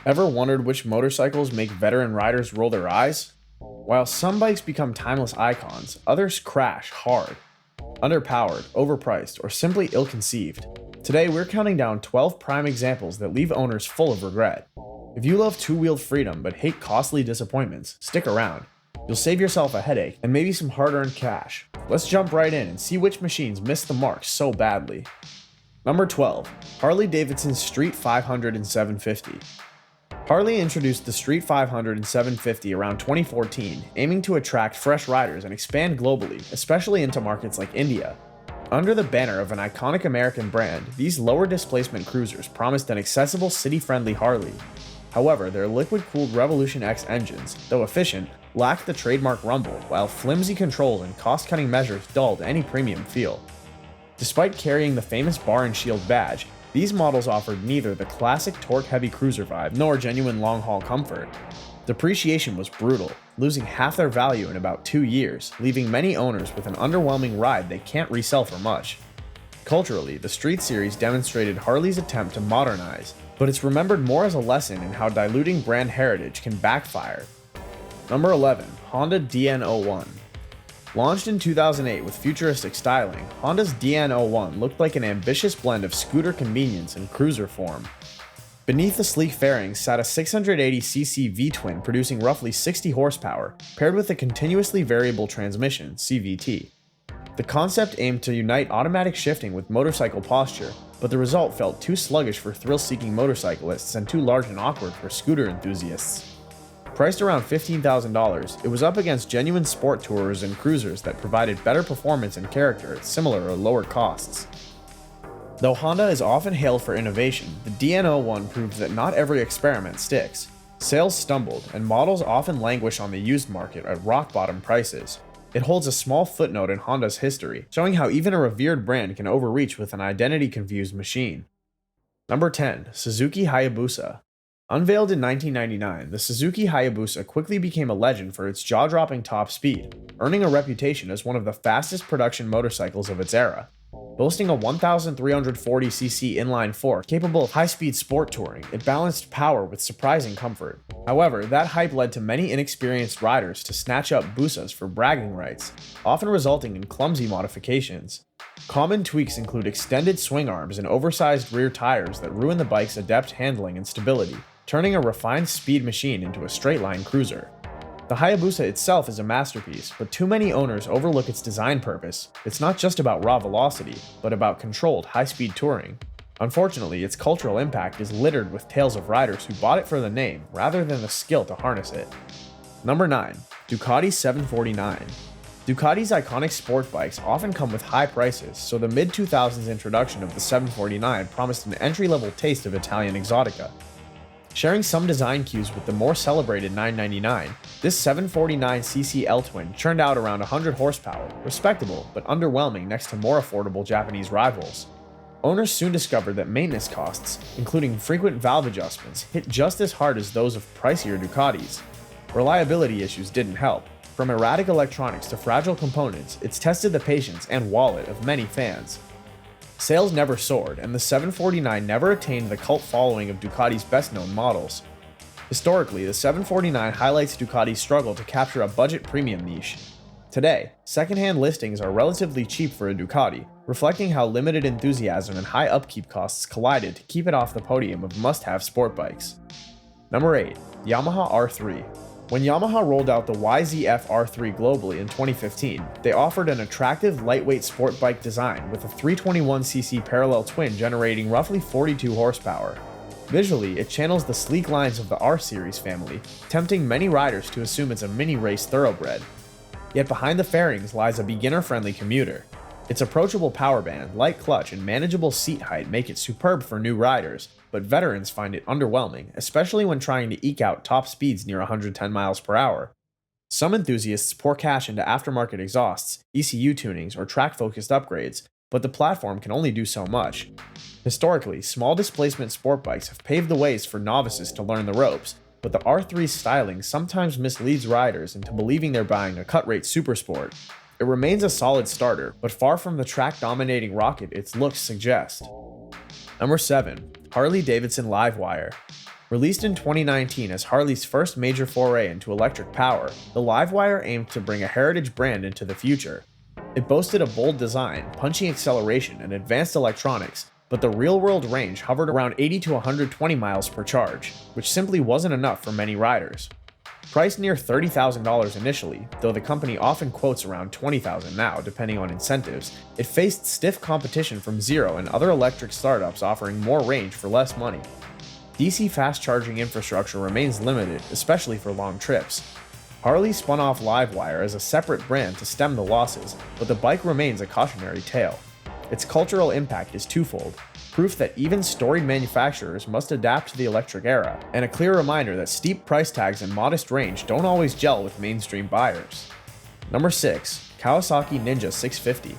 Ever wondered which motorcycles make veteran riders roll their eyes? While some bikes become timeless icons, others crash hard, underpowered, overpriced, or simply ill conceived. Today, we're counting down 12 prime examples that leave owners full of regret. If you love two-wheeled freedom but hate costly disappointments, stick around. You'll save yourself a headache and maybe some hard-earned cash. Let's jump right in and see which machines missed the mark so badly. Number 12. Harley-Davidson Street 500 and 750. Harley introduced the Street 500 and 750 around 2014, aiming to attract fresh riders and expand globally, especially into markets like India. Under the banner of an iconic American brand, these lower displacement cruisers promised an accessible city-friendly Harley. However, their liquid-cooled Revolution X engines, though efficient, lacked the trademark rumble, while flimsy controls and cost-cutting measures dulled any premium feel. Despite carrying the famous Bar and Shield badge, these models offered neither the classic torque-heavy cruiser vibe nor genuine long-haul comfort. Depreciation was brutal, losing half their value in about 2 years, leaving many owners with an underwhelming ride they can't resell for much. Culturally, the Street Series demonstrated Harley's attempt to modernize, but it's remembered more as a lesson in how diluting brand heritage can backfire. Number 11. Honda DN01. Launched in 2008 with futuristic styling, Honda's DN01 looked like an ambitious blend of scooter convenience and cruiser form. Beneath the sleek fairings sat a 680cc V-twin producing roughly 60 horsepower, paired with a continuously variable transmission (CVT). The concept aimed to unite automatic shifting with motorcycle posture, but the result felt too sluggish for thrill-seeking motorcyclists and too large and awkward for scooter enthusiasts. Priced around $15,000, it was up against genuine sport tourers and cruisers that provided better performance and character at similar or lower costs. Though Honda is often hailed for innovation, the DN01 proves that not every experiment sticks. Sales stumbled, and models often languish on the used market at rock-bottom prices. It holds a small footnote in Honda's history, showing how even a revered brand can overreach with an identity-confused machine. Number 10. Suzuki Hayabusa. Unveiled in 1999, the Suzuki Hayabusa quickly became a legend for its jaw-dropping top speed, earning a reputation as one of the fastest production motorcycles of its era. Boasting a 1,340cc inline-4 capable of high-speed sport touring, it balanced power with surprising comfort. However, that hype led to many inexperienced riders to snatch up Busas for bragging rights, often resulting in clumsy modifications. Common tweaks include extended swing arms and oversized rear tires that ruin the bike's adept handling and stability, turning a refined speed machine into a straight-line cruiser. The Hayabusa itself is a masterpiece, but too many owners overlook its design purpose. It's not just about raw velocity, but about controlled, high-speed touring. Unfortunately, its cultural impact is littered with tales of riders who bought it for the name, rather than the skill to harness it. Number 9. Ducati 749. Ducati's iconic sport bikes often come with high prices, so the mid-2000s introduction of the 749 promised an entry-level taste of Italian exotica. Sharing some design cues with the more celebrated 999, this 749cc L-twin churned out around 100 horsepower, respectable but underwhelming next to more affordable Japanese rivals. Owners soon discovered that maintenance costs, including frequent valve adjustments, hit just as hard as those of pricier Ducatis. Reliability issues didn't help. From erratic electronics to fragile components, it's tested the patience and wallet of many fans. Sales never soared, and the 749 never attained the cult following of Ducati's best-known models. Historically, the 749 highlights Ducati's struggle to capture a budget premium niche. Today, secondhand listings are relatively cheap for a Ducati, reflecting how limited enthusiasm and high upkeep costs collided to keep it off the podium of must-have sport bikes. Number 8. Yamaha R3. When Yamaha rolled out the YZF R3 globally in 2015, they offered an attractive lightweight sport bike design with a 321cc parallel twin generating roughly 42 horsepower. Visually, it channels the sleek lines of the R-Series family, tempting many riders to assume it's a mini-race thoroughbred. Yet behind the fairings lies a beginner-friendly commuter. Its approachable power band, light clutch, and manageable seat height make it superb for new riders, but veterans find it underwhelming, especially when trying to eke out top speeds near 110 miles per hour. Some enthusiasts pour cash into aftermarket exhausts, ECU tunings, or track-focused upgrades, but the platform can only do so much. Historically, small displacement sport bikes have paved the ways for novices to learn the ropes, but the R3's styling sometimes misleads riders into believing they're buying a cut-rate supersport. It remains a solid starter, but far from the track-dominating rocket its looks suggest. Number 7. Harley-Davidson Livewire. Released in 2019 as Harley's first major foray into electric power, the Livewire aimed to bring a heritage brand into the future. It boasted a bold design, punchy acceleration, and advanced electronics, but the real-world range hovered around 80 to 120 miles per charge, which simply wasn't enough for many riders. Priced near $30,000 initially, though the company often quotes around $20,000 now, depending on incentives, it faced stiff competition from Zero and other electric startups offering more range for less money. DC fast charging infrastructure remains limited, especially for long trips. Harley spun off Livewire as a separate brand to stem the losses, but the bike remains a cautionary tale. Its cultural impact is twofold: proof that even storied manufacturers must adapt to the electric era, and a clear reminder that steep price tags and modest range don't always gel with mainstream buyers. Number 6. Kawasaki Ninja 650.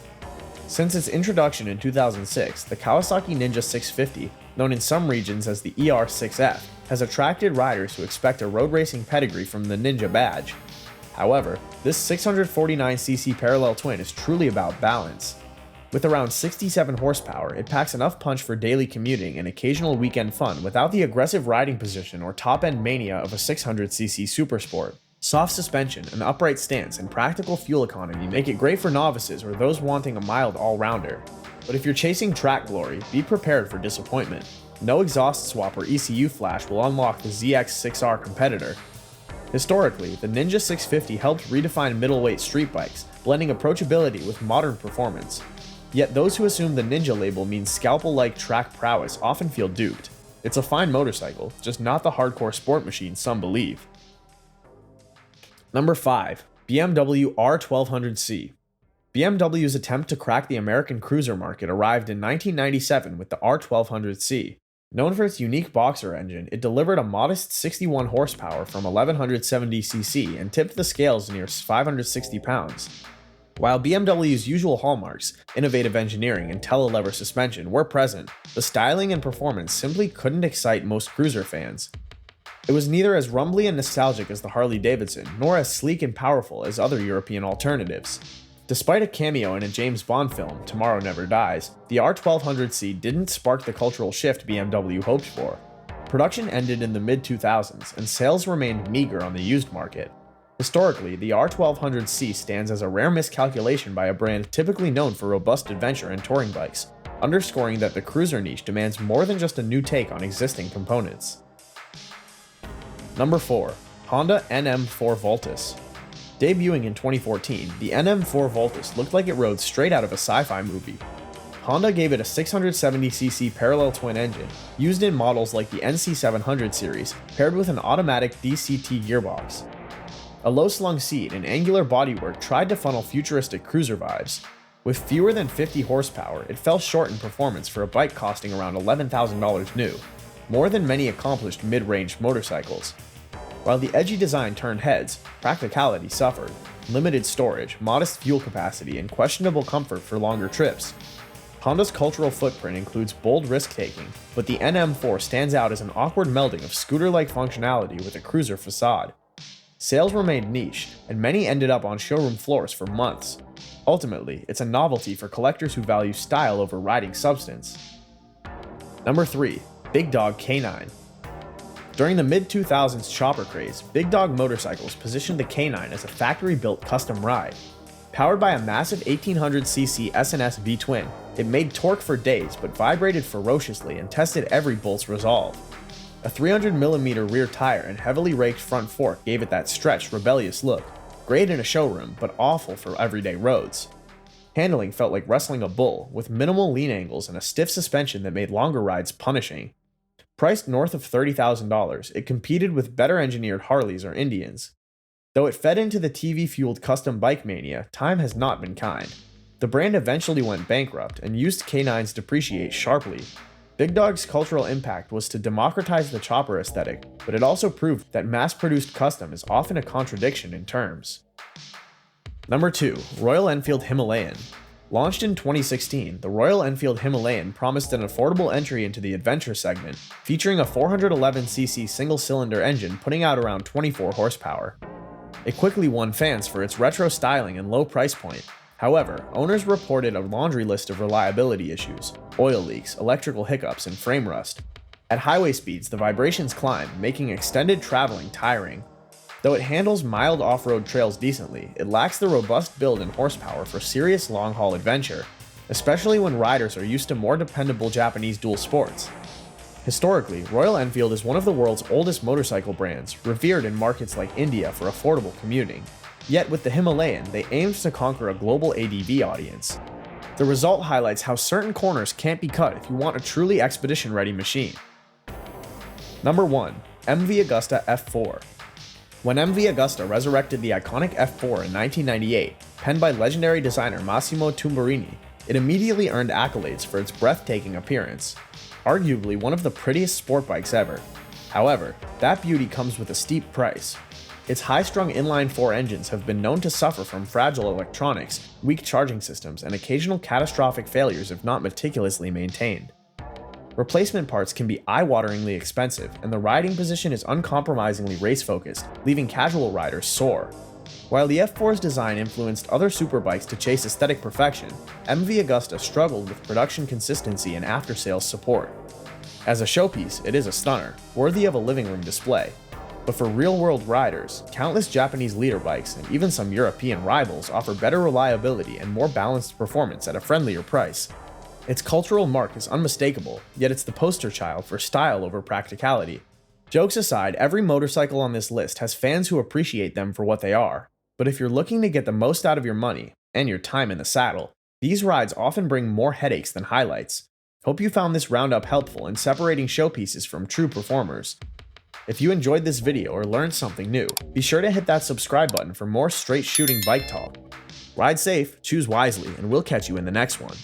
Since its introduction in 2006, the Kawasaki Ninja 650, known in some regions as the ER6F, has attracted riders who expect a road racing pedigree from the Ninja badge. However, this 649cc parallel twin is truly about balance. With around 67 horsepower, it packs enough punch for daily commuting and occasional weekend fun without the aggressive riding position or top-end mania of a 600cc supersport. Soft suspension, an upright stance, and practical fuel economy make it great for novices or those wanting a mild all-rounder. But if you're chasing track glory, be prepared for disappointment. No exhaust swap or ECU flash will unlock the ZX6R competitor. Historically, the Ninja 650 helped redefine middleweight street bikes, blending approachability with modern performance. Yet those who assume the Ninja label means scalpel-like track prowess often feel duped. It's a fine motorcycle, just not the hardcore sport machine some believe. Number 5. BMW R1200C. BMW's attempt to crack the American cruiser market arrived in 1997 with the R1200C. Known for its unique boxer engine, it delivered a modest 61 horsepower from 1170cc and tipped the scales near 560 pounds. While BMW's usual hallmarks, innovative engineering and telelever suspension, were present, the styling and performance simply couldn't excite most cruiser fans. It was neither as rumbly and nostalgic as the Harley-Davidson, nor as sleek and powerful as other European alternatives. Despite a cameo in a James Bond film, Tomorrow Never Dies, the R1200C didn't spark the cultural shift BMW hoped for. Production ended in the mid-2000s, and sales remained meager on the used market. Historically, the R1200C stands as a rare miscalculation by a brand typically known for robust adventure and touring bikes, underscoring that the cruiser niche demands more than just a new take on existing components. Number 4. Honda NM4 Voltus. Debuting in 2014, the NM4 Voltus looked like it rode straight out of a sci-fi movie. Honda gave it a 670cc parallel twin engine, used in models like the NC700 series, paired with an automatic DCT gearbox. A low-slung seat and angular bodywork tried to funnel futuristic cruiser vibes. With fewer than 50 horsepower, it fell short in performance for a bike costing around $11,000 new, more than many accomplished mid-range motorcycles. While the edgy design turned heads, practicality suffered. Limited storage, modest fuel capacity, and questionable comfort for longer trips. Honda's cultural footprint includes bold risk-taking, but the NM4 stands out as an awkward melding of scooter-like functionality with a cruiser facade. Sales remained niche, and many ended up on showroom floors for months. Ultimately, it's a novelty for collectors who value style over riding substance. Number 3. Big Dog K9. During the mid-2000s chopper craze, Big Dog Motorcycles positioned the K9 as a factory-built custom ride. Powered by a massive 1800cc S&S V-twin, it made torque for days but vibrated ferociously and tested every bolt's resolve. A 300mm rear tire and heavily raked front fork gave it that stretched, rebellious look, great in a showroom but awful for everyday roads. Handling felt like wrestling a bull, with minimal lean angles and a stiff suspension that made longer rides punishing. Priced north of $30,000, it competed with better engineered Harleys or Indians. Though it fed into the TV-fueled custom bike mania, time has not been kind. The brand eventually went bankrupt, and used K9s depreciate sharply. Big Dog's cultural impact was to democratize the chopper aesthetic, but it also proved that mass-produced custom is often a contradiction in terms. Number 2. Royal Enfield Himalayan. Launched in 2016, the Royal Enfield Himalayan promised an affordable entry into the adventure segment, featuring a 411cc single-cylinder engine putting out around 24 horsepower. It quickly won fans for its retro styling and low price point. However, owners reported a laundry list of reliability issues: oil leaks, electrical hiccups, and frame rust. At highway speeds, the vibrations climb, making extended traveling tiring. Though it handles mild off-road trails decently, it lacks the robust build and horsepower for serious long-haul adventure, especially when riders are used to more dependable Japanese dual sports. Historically, Royal Enfield is one of the world's oldest motorcycle brands, revered in markets like India for affordable commuting. Yet with the Himalayan, they aimed to conquer a global ADV audience. The result highlights how certain corners can't be cut if you want a truly expedition-ready machine. Number 1. MV Agusta F4. When MV Agusta resurrected the iconic F4 in 1998, penned by legendary designer Massimo Tumberini, it immediately earned accolades for its breathtaking appearance. Arguably one of the prettiest sport bikes ever. However, that beauty comes with a steep price. Its high-strung inline-4 engines have been known to suffer from fragile electronics, weak charging systems, and occasional catastrophic failures if not meticulously maintained. Replacement parts can be eye-wateringly expensive, and the riding position is uncompromisingly race-focused, leaving casual riders sore. While the F4's design influenced other superbikes to chase aesthetic perfection, MV Agusta struggled with production consistency and after-sales support. As a showpiece, it is a stunner, worthy of a living room display. But for real-world riders, countless Japanese leader bikes and even some European rivals offer better reliability and more balanced performance at a friendlier price. Its cultural mark is unmistakable, yet it's the poster child for style over practicality. Jokes aside, every motorcycle on this list has fans who appreciate them for what they are. But if you're looking to get the most out of your money, and your time in the saddle, these rides often bring more headaches than highlights. Hope you found this roundup helpful in separating showpieces from true performers. If you enjoyed this video or learned something new, be sure to hit that subscribe button for more straight shooting bike talk. Ride safe, choose wisely, and we'll catch you in the next one.